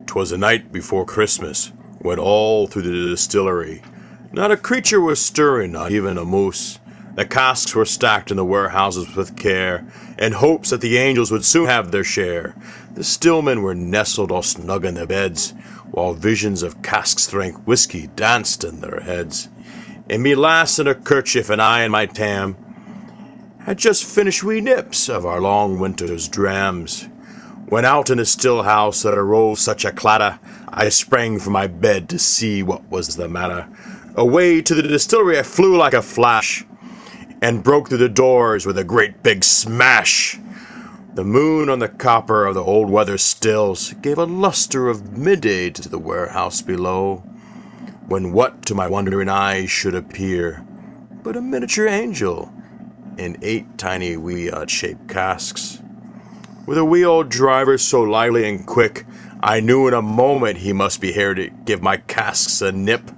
'Twas the night before Christmas, when all through the distillery not a creature was stirring, not even a moose. The casks were stacked in the warehouses with care, in hopes that the angels would soon have their share. The stillmen were nestled all snug in their beds, while visions of cask-strength whiskey danced in their heads. And me lass in her kerchief and I and my tam had just finished wee nips of our long winter's drams. When out in the still house there arose such a clatter, I sprang from my bed to see what was the matter. Away to the distillery I flew like a flash, and broke through the doors with a great big smash. The moon on the copper of the old weather stills gave a luster of midday to the warehouse below, when what to my wondering eyes should appear but a miniature angel in 8 tiny wee odd-shaped casks. With a wee old driver so lively and quick, I knew in a moment he must be here to give my casks a nip.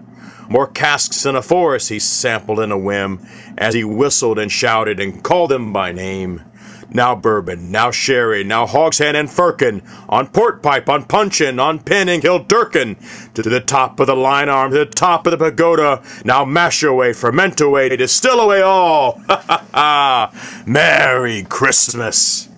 More casks than a forest he sampled in a whim, as he whistled and shouted and called them by name. Now bourbon, now sherry, now hogshead and firkin, on port pipe, on punchin, on pinning, he'll dirkin, to the top of the line arm, to the top of the pagoda, now mash away, ferment away, distill away all. Ha ha ha! Merry Christmas!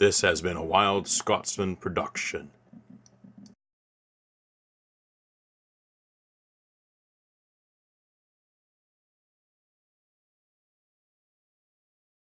This has been a Wild Scotsman production.